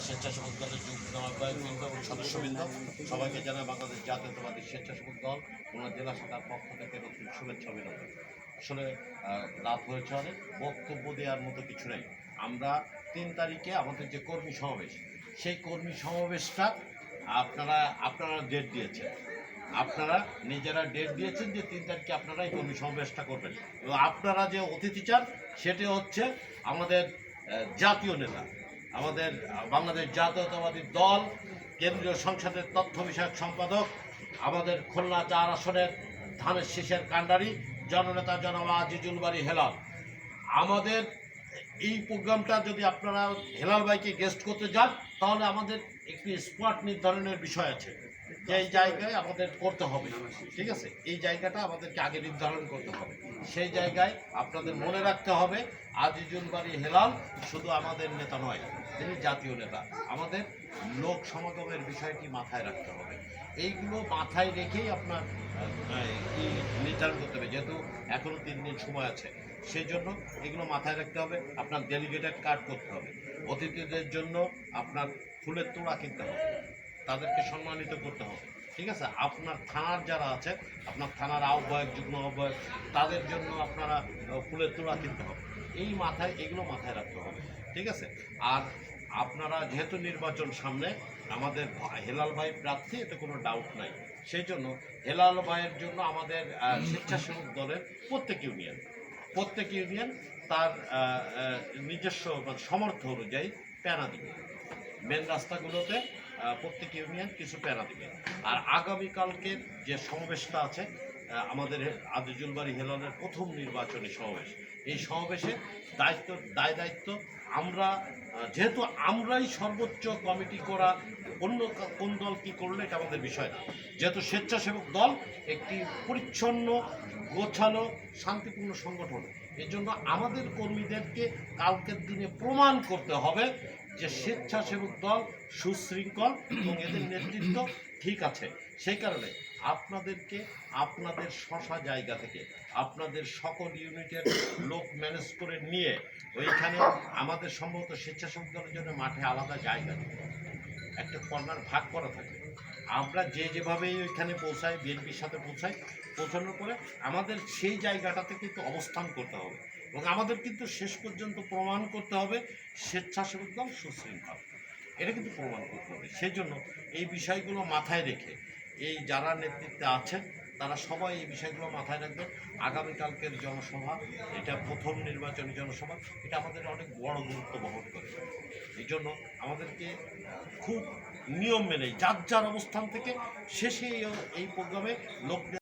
স্বেচ্ছাসেবক দলের যুগ্ম আহ্বায়কবৃন্দ এবং সদস্যবৃন্দ সবাইকে জানাই বাংলাদেশ জাতীয়তাবাদী স্বেচ্ছাসেবক দল ওনার জেলা শাখার পক্ষ থেকে নতুন শুভেচ্ছা অভিনন্দন। আসলে রাত হয়েছে অনেক, বক্তব্য দেওয়ার মতো কিছু নেই। আমরা 3 তারিখে আমাদের যে কর্মী সমাবেশ, সেই কর্মী সমাবেশটা আপনারা ডেট দিয়েছেন, আপনারা নিজেরা ডেট দিয়েছেন যে 3 তারিখে আপনারা এই কর্মী সমাবেশটা করবেন। এবং আপনারা যে অতিথি চান সেটি হচ্ছে আমাদের জাতীয় নেতা, আমাদের বাংলাদেশ জাতীয়তাবাদী দল কেন্দ্রীয় সংসদের তথ্য বিষয়ক সম্পাদক, আমাদের খুলনা 4 আসনের ধানের শীষের কাণ্ডারি জননেতা জনাব আজিজুল বারী হেলাল। আমাদের এই প্রোগ্রামটা যদি আপনারা হেলাল ভাইকে গেস্ট করতে যান, তাহলে আমাদের একটি স্পট নির্ধারণের বিষয় আছে, যে এই জায়গায় আমাদের করতে হবে। ঠিক আছে, এই জায়গাটা আমাদেরকে আগে নির্ধারণ করতে হবে। সেই জায়গায় আপনাদের মনে রাখতে হবে আজিজুল বারী হেলাল শুধু আমাদের নেতা নয়, তিনি জাতীয় নেতা। আমাদের লোক সমাগমের বিষয়টি মাথায় রাখতে হবে। এইগুলো মাথায় রেখেই আপনার নির্ধারণ করতে হবে, যেহেতু এখনও 3 দিন সময় আছে। সেই জন্য এগুলো মাথায় রাখতে হবে। আপনার ডেলিগেটেড কার্ড করতে হবে, অতিথিদের জন্য আপনার ফুলের তোড়া কিনতে হবে, তাদেরকে সম্মানিত করতে হবে। ঠিক আছে, আপনার থানার যারা আছে, আপনার থানার আহ্বায়ক, যুগ্ম আহ্বায়ক, তাদের জন্য আপনারা ফুলের তোড়া কিনতে হবে। এগুলো মাথায় রাখতে হবে। ঠিক আছে, আর আপনারা যেহেতু নির্বাচন সামনে, আমাদের হেলাল ভাই প্রার্থী, এতে কোনো ডাউট নাই। সেই জন্য হেলাল ভাইয়ের জন্য আমাদের স্বেচ্ছাসেবক দলের প্রত্যেক ইউনিয়ন তার নিজস্ব সামর্থ্য অনুযায়ী প্যারা দিবে। মেন রাস্তাগুলোতে প্রত্যেক ইউনিয়ন কিছু প্যারা দিবে। আর আগামীকালকের যে সমাবেশটা আছে, আমাদের আজিজুল বারী হেলালের প্রথম নির্বাচনী সমাবেশ, এই সমাবেশের দায়িত্ব আমরা, যেহেতু আমরাই সর্বোচ্চ কমিটি করা, অন্য কোন দল কী করলে এটা আমাদের বিষয় না। যেহেতু স্বেচ্ছাসেবক দল একটি পরিচ্ছন্ন, গোছালো, শান্তিপূর্ণ সংগঠন, এই জন্য আমাদের কর্মীদেরকে কালকের দিনে প্রমাণ করতে হবে যে স্বেচ্ছাসেবক দল সুশৃঙ্খল এবং এদের নেতৃত্ব ঠিক আছে। সেই কারণে আপনাদেরকে আপনাদের শশা জায়গা থেকে আপনাদের সকল ইউনিটের লোক ম্যানেজ করে নিয়ে ওইখানে আমাদের সম্ভবত স্বেচ্ছাসেবক দলের জন্য মাঠে আলাদা জায়গা নেই, একটা কর্নার ভাগ করা থাকে। আমরা যেভাবেই ওইখানে পৌঁছাই, বিএনপির সাথে পৌঁছানোর পরে আমাদের সেই জায়গাটাতে কিন্তু অবস্থান করতে হবে এবং আমাদের কিন্তু শেষ পর্যন্ত প্রমাণ করতে হবে স্বেচ্ছাসেবক দল সুশৃঙ্খল, এটা কিন্তু প্রমাণ করতে হবে। সেই জন্য এই বিষয়গুলো মাথায় রেখে এই যারা নেতৃত্বে আছেন তারা সবাই এই বিষয়গুলো মাথায় রাখবেন। আগামীকালকের জনসভা, এটা প্রথম নির্বাচনী জনসভা, এটা আমাদের অনেক বড় গুরুত্ব বহন করে। এই জন্য আমাদেরকে খুব নিয়ম মেনে যার অবস্থান থেকে শেষে এই প্রোগ্রামে লোক